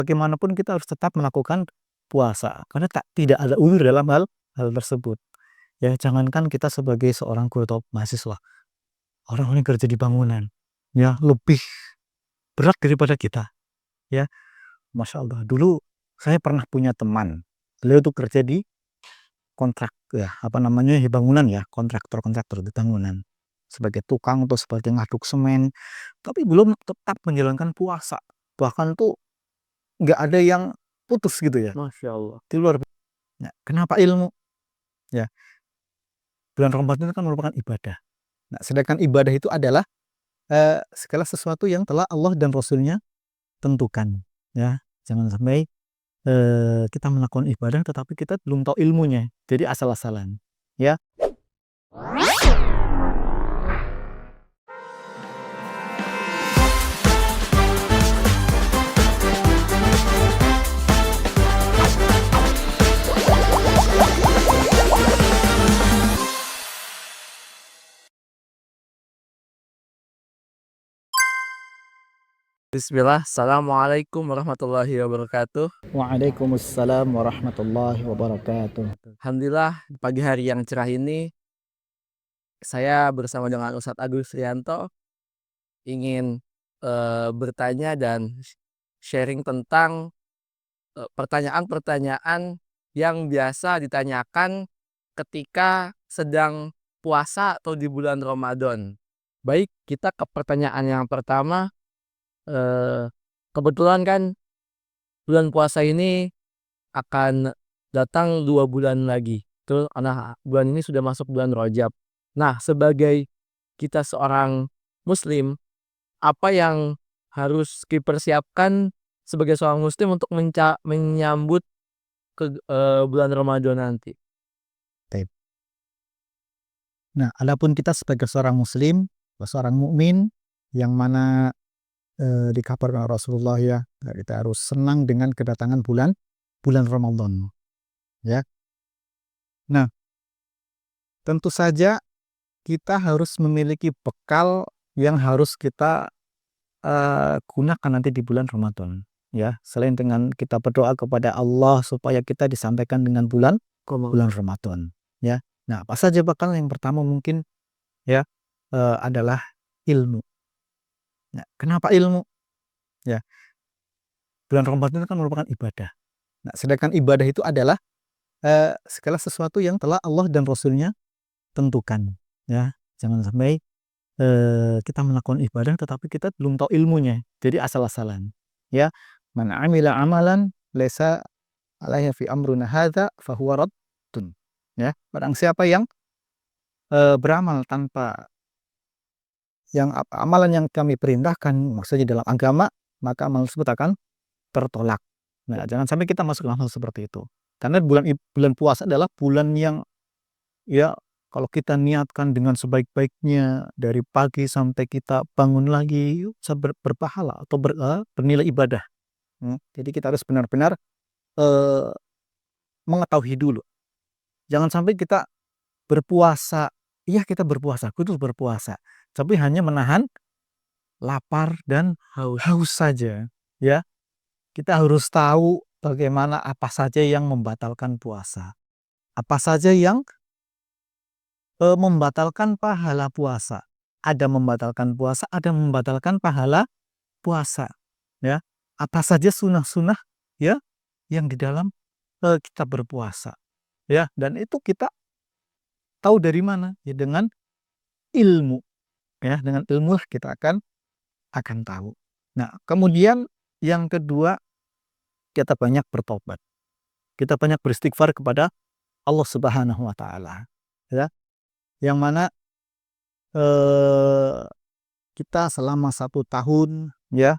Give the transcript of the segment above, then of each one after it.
Bagaimanapun kita harus tetap melakukan puasa karena tidak ada uzur dalam hal tersebut. Ya, jangankan kita sebagai seorang guru atau mahasiswa, orang-orang yang kerja di bangunan, ya lebih berat daripada kita. Ya, masya Allah. Dulu saya pernah punya teman, beliau tuh kerja di kontrak, ya apa namanya, di bangunan, ya kontraktor di bangunan sebagai tukang atau sebagai ngaduk semen, tapi belum tetap menjalankan puasa. Bahkan tuh nggak ada yang putus gitu ya. Masya Allah. Itu luar biasa. Nah, kenapa ilmu? Ya, bulan Ramadan itu kan merupakan ibadah. Nah, sedangkan ibadah itu adalah segala sesuatu yang telah Allah dan Rasulnya tentukan. Ya, jangan sampai kita melakukan ibadah tetapi kita belum tahu ilmunya. Jadi asal-asalan. Ya. Bismillah. Assalamualaikum warahmatullahi wabarakatuh. Waalaikumsalam warahmatullahi wabarakatuh. Alhamdulillah, pagi hari yang cerah ini saya bersama dengan Ustadz Agus Rianto ingin bertanya dan sharing tentang pertanyaan-pertanyaan yang biasa ditanyakan ketika sedang puasa atau di bulan Ramadan. Baik, kita ke pertanyaan yang pertama. Kebetulan kan bulan puasa ini akan datang 2 bulan lagi. Itu karena bulan ini sudah masuk bulan Rajab. Nah, sebagai kita seorang muslim, apa yang harus dipersiapkan sebagai seorang muslim untuk menyambut bulan Ramadan nanti? Baik. Nah, adapun kita sebagai seorang muslim, seorang mukmin yang mana dikabarkan oleh Rasulullah, ya, kita harus senang dengan kedatangan bulan Ramadan, ya. Nah, tentu saja kita harus memiliki bekal yang harus kita gunakan nanti di bulan Ramadan, ya. Selain dengan kita berdoa kepada Allah supaya kita disampaikan dengan bulan Ramadan, ya. Nah, apa saja bekal? Yang pertama mungkin, ya, adalah ilmu. Nah, kenapa ilmu? Ya, bulan Ramadan itu kan merupakan ibadah. Nah, sedangkan ibadah itu adalah segala sesuatu yang telah Allah dan Rasulnya tentukan. Ya, jangan sampai kita melakukan ibadah tetapi kita belum tahu ilmunya. Jadi asal-asalan. Ya, man amila amalan laisa alaihi fi amruna hadza fahuwa raddun. Ya, barang siapa yang beramal tanpa amalan yang kami perintahkan, maksudnya dalam agama, maka amal tersebut akan tertolak. Nah, jangan sampai kita masuk dalam hal seperti itu. Karena bulan puasa adalah bulan yang, ya, kalau kita niatkan dengan sebaik-baiknya dari pagi sampai kita bangun lagi, bisa berpahala atau bernilai ibadah. Jadi kita harus benar-benar mengetahui dulu. Jangan sampai kita berpuasa, iya kita berpuasa, kudus berpuasa, tapi hanya menahan lapar dan haus saja. Ya, kita harus tahu bagaimana apa saja yang membatalkan puasa. Apa saja yang membatalkan pahala puasa. Ada membatalkan puasa, ada membatalkan pahala puasa. Ya, apa saja sunnah-sunnah, ya, yang di dalam kita berpuasa. Ya, dan itu kita tahu dari mana? Ya, dengan ilmu. Ya, dengan ilmu kita akan tahu. Nah, kemudian yang kedua, kita banyak bertobat. Kita banyak beristighfar kepada Allah Subhanahu wa taala. Ya, yang mana kita selama 1 tahun, ya,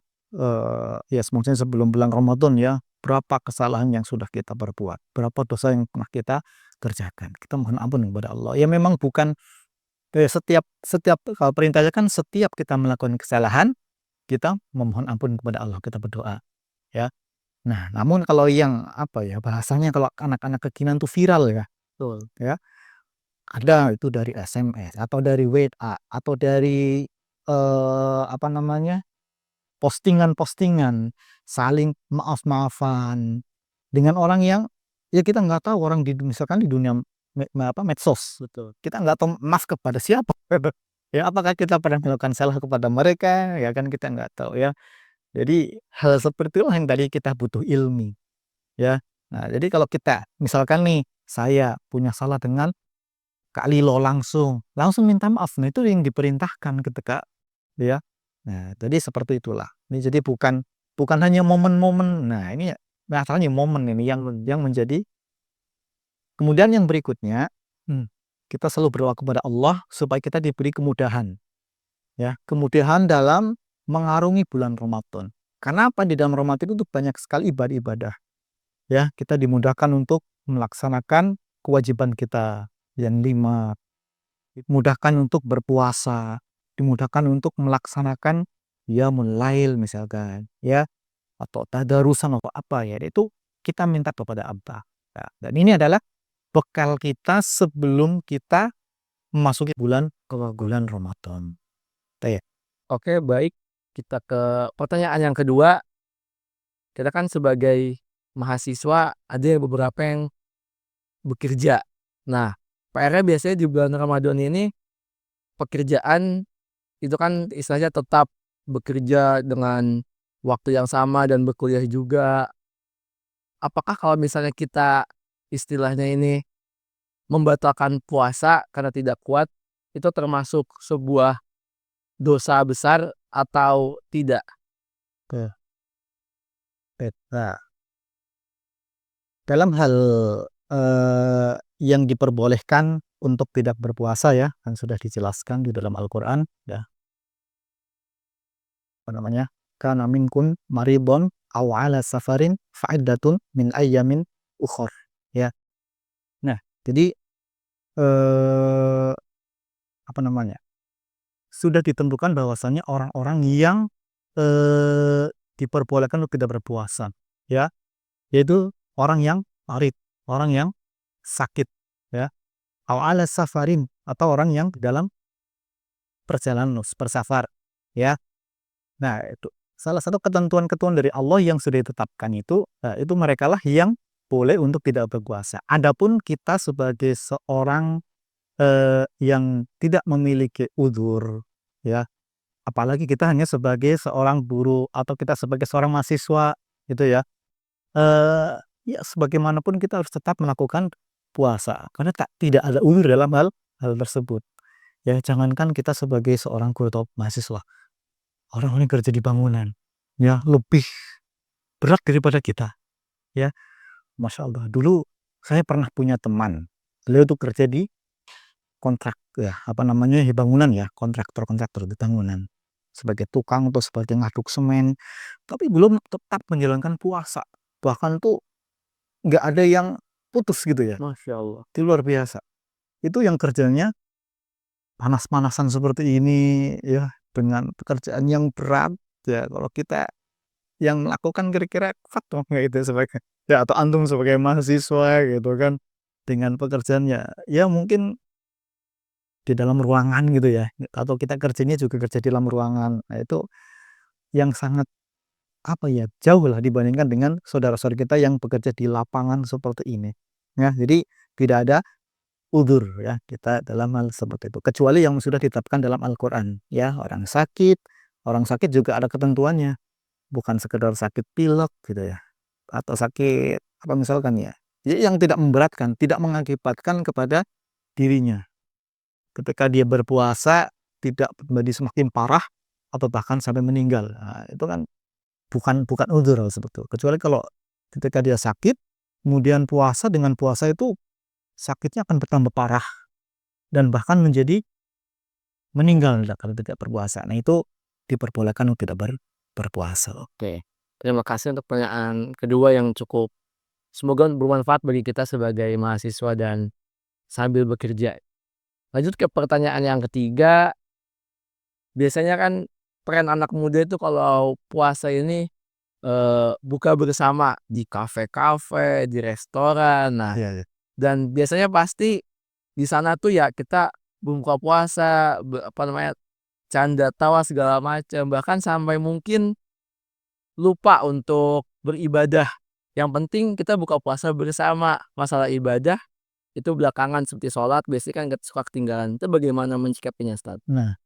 ya semuanya sebelum bulan Ramadan, ya, berapa kesalahan yang sudah kita perbuat, berapa dosa yang pernah kita kerjakan. Kita mohon ampun kepada Allah. Ya memang bukan setiap kalau perintahnya kan setiap kita melakukan kesalahan, kita memohon ampun kepada Allah, kita berdoa, ya. Nah, namun kalau yang apa ya bahasanya, kalau anak-anak kekinian tuh viral, ya. Betul, ya. Ada itu dari SMS atau dari WA atau dari apa namanya? postingan-postingan, saling maaf-maafan dengan orang yang ya kita nggak tahu orang misalkan di dunia medsos, betul. Kita nggak tahu maaf kepada siapa. Ya apakah kita pernah melakukan salah kepada mereka? Ya kan kita nggak tahu ya. Jadi hal seperti itulah yang tadi kita butuh ilmu, ya. Nah, jadi kalau kita misalkan nih saya punya salah dengan Kak Lilo langsung minta maaf. Nah, itu yang diperintahkan ketika ya. Nah, jadi seperti itulah. Ini jadi bukan bukan hanya momen-momen. Nah, ini masalahnya momen ini yang menjadi. Kemudian yang berikutnya, kita selalu berdoa kepada Allah supaya kita diberi kemudahan, ya, kemudahan dalam mengarungi bulan Ramadan. Karena apa? Di dalam Ramadan itu banyak sekali ibadah-ibadah, ya. Kita dimudahkan untuk melaksanakan kewajiban kita yang 5, dimudahkan untuk berpuasa, dimudahkan untuk melaksanakan qiyamul lail misalkan, ya, atau tadarusan atau apa ya. Itu kita minta kepada Allah. Nah, dan ini adalah bekal kita sebelum kita memasuki bulan Ramadan. Itu ya. Oke, baik. Kita ke pertanyaan yang kedua. Kita kan sebagai mahasiswa ada beberapa yang bekerja. Nah, PR-nya biasanya di bulan Ramadan ini pekerjaan itu kan istilahnya tetap bekerja dengan waktu yang sama dan berkuliah juga. Apakah kalau misalnya kita istilahnya ini membatalkan puasa karena tidak kuat, itu termasuk sebuah dosa besar atau tidak? Oke. Nah, dalam hal yang diperbolehkan untuk tidak berpuasa ya, kan sudah dijelaskan di dalam Al-Qur'an ya. Apa namanya? Kana minkum maridun aw ala safarin fa'iddatun min ayyamin ukhor, ya. Nah, jadi eh apa namanya? Sudah ditentukan bahwasannya orang-orang yang diperbolehkan untuk tidak berpuasa, ya, yaitu orang yang marid, orang yang sakit, ya, aw ala safarin atau orang yang dalam perjalanan bersafar, ya. Nah, itu salah satu ketentuan-ketentuan dari Allah yang sudah ditetapkan itu merekalah yang boleh untuk tidak berpuasa. Adapun kita sebagai seorang yang tidak memiliki udzur, ya, apalagi kita hanya sebagai seorang guru atau kita sebagai seorang mahasiswa gitu ya. Ya sebagaimanapun kita harus tetap melakukan puasa karena tidak ada udzur dalam hal tersebut. Ya jangankan kita sebagai seorang guru atau mahasiswa, orang-orang yang kerja di bangunan, ya lebih berat daripada kita, ya. Masya Allah. Dulu saya pernah punya teman, beliau tuh kerja di kontrak ya, apa namanya, di bangunan ya, kontraktor di bangunan. Sebagai tukang atau sebagai ngaduk semen, tapi belum tetap menjalankan puasa. Bahkan tuh nggak ada yang putus gitu ya. Masya Allah. Itu luar biasa. Itu yang kerjanya panas-panasan seperti ini ya, dengan pekerjaan yang berat ya. Kalau kita yang melakukan kira-kira kuat dong kayak gitu sebagai ya atau antum sebagai mahasiswa gitu kan dengan pekerjaan ya mungkin di dalam ruangan gitu ya atau kita kerjanya juga kerja di dalam ruangan. Nah, itu yang sangat apa ya jauh lah dibandingkan dengan saudara-saudara kita yang bekerja di lapangan seperti ini. Ya, jadi tidak ada udzur ya kita dalam hal seperti itu kecuali yang sudah ditetapkan dalam Al-Qur'an ya. Orang sakit juga ada ketentuannya, bukan sekedar sakit pilek gitu ya atau sakit apa misalkan ya. Jadi yang tidak memberatkan, tidak mengakibatkan kepada dirinya. Ketika dia berpuasa tidak menjadi semakin parah atau bahkan sampai meninggal. Nah, itu kan bukan udzur hal seperti itu. Kecuali kalau ketika dia sakit, kemudian puasa, dengan puasa itu sakitnya akan bertambah parah dan bahkan menjadi meninggal kalau tidak berpuasa. Nah, itu diperbolehkan untuk tidak berpuasa. Oke. Terima kasih untuk pertanyaan kedua yang cukup semoga bermanfaat bagi kita sebagai mahasiswa dan sambil bekerja. Lanjut ke pertanyaan yang ketiga, biasanya kan tren anak muda itu kalau puasa ini, buka bersama di kafe-kafe, di restoran. Nah, Iya, iya. dan biasanya pasti di sana tuh ya kita buka puasa, apa namanya, canda tawa segala macam, bahkan sampai mungkin lupa untuk beribadah. Yang penting kita buka puasa bersama, masalah ibadah itu belakangan seperti sholat biasanya kan suka ketinggalan. Itu bagaimana menyikapinya, Ustaz? Nah,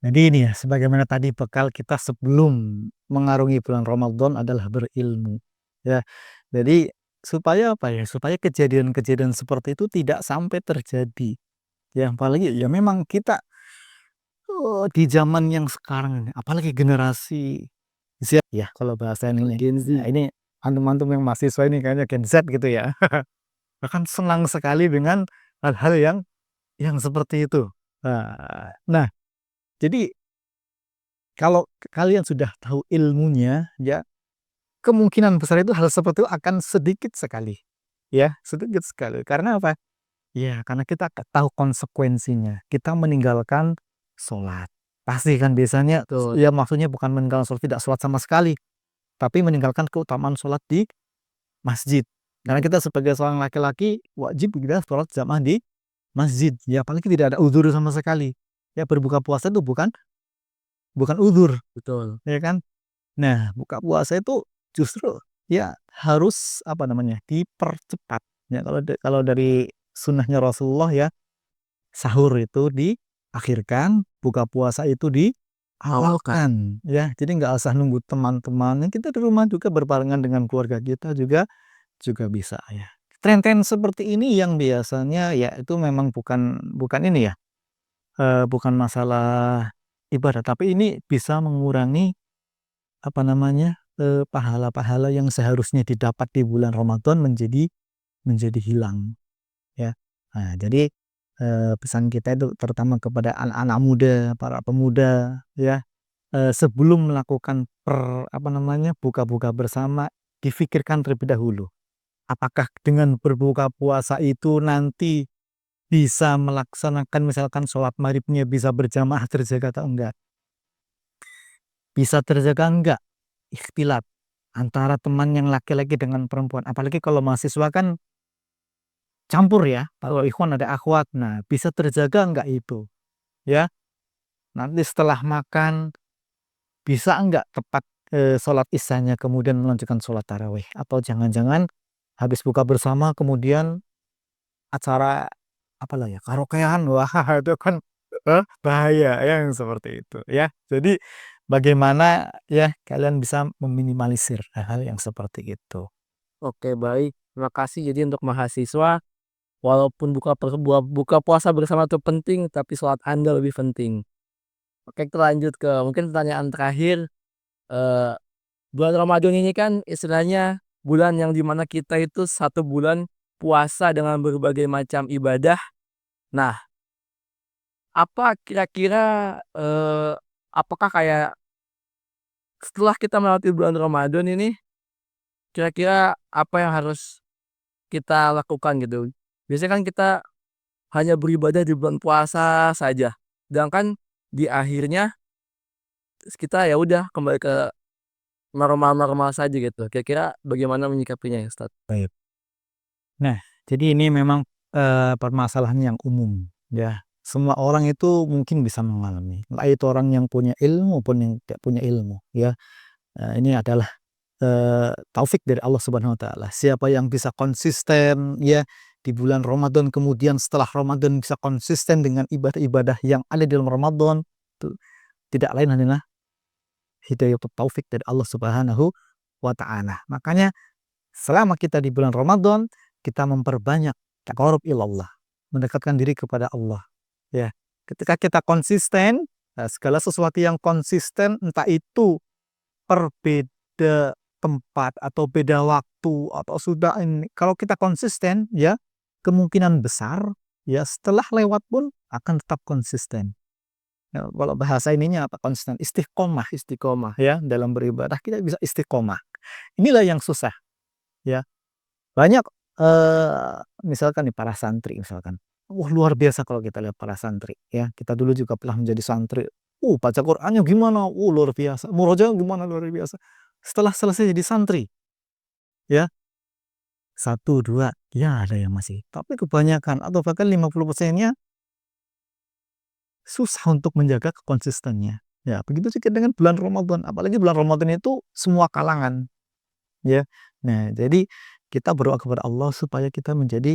jadi ini ya, sebagaimana tadi bekal kita sebelum mengarungi bulan Ramadan adalah berilmu. Ya. Jadi supaya apa ya? Supaya kejadian-kejadian seperti itu tidak sampai terjadi. Ya, apalagi ya memang kita di zaman yang sekarang ini, apalagi generasi Z ya kalau bahasa ini. Gen Nah, Z. ini antum-antum yang mahasiswa ini kayaknya Gen Z gitu ya. Akan senang sekali dengan hal-hal yang seperti itu. Nah, jadi kalau kalian sudah tahu ilmunya, ya kemungkinan besar itu hal seperti itu akan sedikit sekali, ya sedikit sekali. Karena apa? Ya karena kita tahu konsekuensinya. Kita meninggalkan sholat. Pasti kan biasanya, Betul. ya maksudnya bukan meninggalkan sholat, tidak sholat sama sekali, tapi meninggalkan keutamaan sholat di masjid. Karena kita sebagai seorang laki-laki wajib kita sholat jamaah di masjid. Ya apalagi tidak ada uzur sama sekali. Ya berbuka puasa itu bukan uzur, Betul. ya kan? Nah, buka puasa itu justru ya harus apa namanya? Dipercepat. Ya kalau dari sunnahnya Rasulullah ya, sahur itu diakhirkan, buka puasa itu Awalkan. diawalkan ya. Jadi nggak usah nunggu teman-teman. Kita di rumah juga berbarengan dengan keluarga kita juga bisa ya. Tren-tren seperti ini yang biasanya ya itu memang bukan bukan ini ya, bukan masalah ibadah, tapi ini bisa mengurangi apa namanya, pahala-pahala yang seharusnya didapat di bulan Ramadan menjadi hilang, ya. Nah, jadi, pesan kita itu terutama kepada anak-anak muda, para pemuda, ya, sebelum melakukan apa namanya, buka-buka bersama, difikirkan terlebih dahulu. Apakah dengan berbuka puasa itu nanti bisa melaksanakan misalkan sholat maghribnya bisa berjamaah terjaga atau enggak? Bisa terjaga enggak? Ikhtilat antara teman yang laki-laki dengan perempuan, apalagi kalau mahasiswa kan campur ya, kalau ikhwan ada akhwat. Nah, bisa terjaga enggak itu, ya? Nanti setelah makan bisa enggak tepat, sholat isyanya kemudian melanjutkan sholat tarawih, atau jangan-jangan habis buka bersama kemudian acara apalah ya, karaokean, wah itu kan, bahaya yang seperti itu ya. Jadi bagaimana ya kalian bisa meminimalisir hal-hal yang seperti itu. Oke, baik. Terima kasih. Jadi untuk mahasiswa, walaupun buka puasa bersama itu penting, tapi sholat Anda lebih penting. Oke, kita lanjut ke mungkin pertanyaan terakhir. Eee, Bulan Ramadan ini kan istilahnya bulan yang dimana kita itu satu bulan puasa dengan berbagai macam ibadah. Nah, apa kira-kira, apakah kayak setelah kita melewati bulan Ramadan ini, kira-kira apa yang harus kita lakukan gitu? Biasanya kan kita hanya beribadah di bulan puasa saja, sedangkan di akhirnya kita ya udah kembali ke normal-normal saja gitu. Kira-kira bagaimana menyikapinya ya, Ustaz? Baik. Nah, jadi ini memang, permasalahan yang umum ya. Semua orang itu mungkin bisa mengalami, entah itu orang yang punya ilmu maupun yang tidak punya ilmu ya. Ini adalah, taufik dari Allah Subhanahu wa taala. Siapa yang bisa konsisten ya di bulan Ramadan, kemudian setelah Ramadan bisa konsisten dengan ibadah-ibadah yang ada di dalam Ramadan, itu tidak lain adalah hidayatut taufik dari Allah Subhanahu wa taala. Makanya selama kita di bulan Ramadan, kita memperbanyak taqarrub ilallah, mendekatkan diri kepada Allah, ya. Ketika kita konsisten, segala sesuatu yang konsisten, entah itu berbeda tempat atau beda waktu atau sudah ini, kalau kita konsisten, ya, kemungkinan besar, ya, setelah lewat pun akan tetap konsisten. Ya, kalau bahasa ininya apa? Konsisten, istiqomah, Istiqomah. ya, dalam beribadah kita bisa istiqomah. Inilah yang susah, ya. Banyak, misalkan nih para santri misalkan, wah luar biasa kalau kita lihat para santri ya, kita dulu juga pernah menjadi santri, baca Qur'annya gimana, luar biasa, murojaah gimana, luar biasa. Setelah selesai jadi santri ya, satu 2 ya ada yang masih, tapi kebanyakan atau bahkan 50%-nya susah untuk menjaga konsistennya. Ya, begitu juga dengan bulan Ramadan, apalagi bulan Ramadan itu semua kalangan, ya. Nah, jadi kita berdoa kepada Allah supaya kita menjadi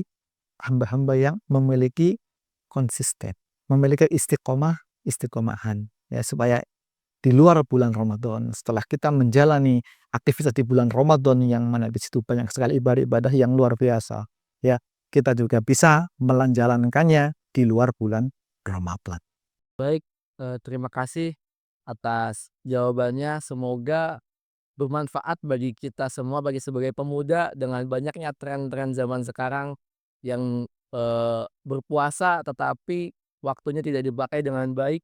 hamba-hamba yang memiliki konsisten, memiliki istiqomahan, ya, supaya di luar bulan Ramadan, setelah kita menjalani aktivitas di bulan Ramadan yang mana di situ banyak sekali ibadah-ibadah yang luar biasa, ya, kita juga bisa menjalankannya di luar bulan Ramadan. Baik, terima kasih atas jawabannya. Semoga bermanfaat bagi kita semua, bagi sebagai pemuda dengan banyaknya tren-tren zaman sekarang yang, berpuasa tetapi waktunya tidak dipakai dengan baik.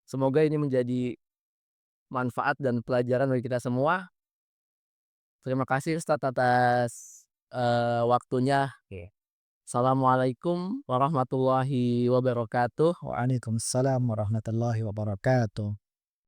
Semoga ini menjadi manfaat dan pelajaran bagi kita semua. Terima kasih Ustadz atas, waktunya. Oke. Assalamualaikum warahmatullahi wabarakatuh. Waalaikumsalam warahmatullahi wabarakatuh.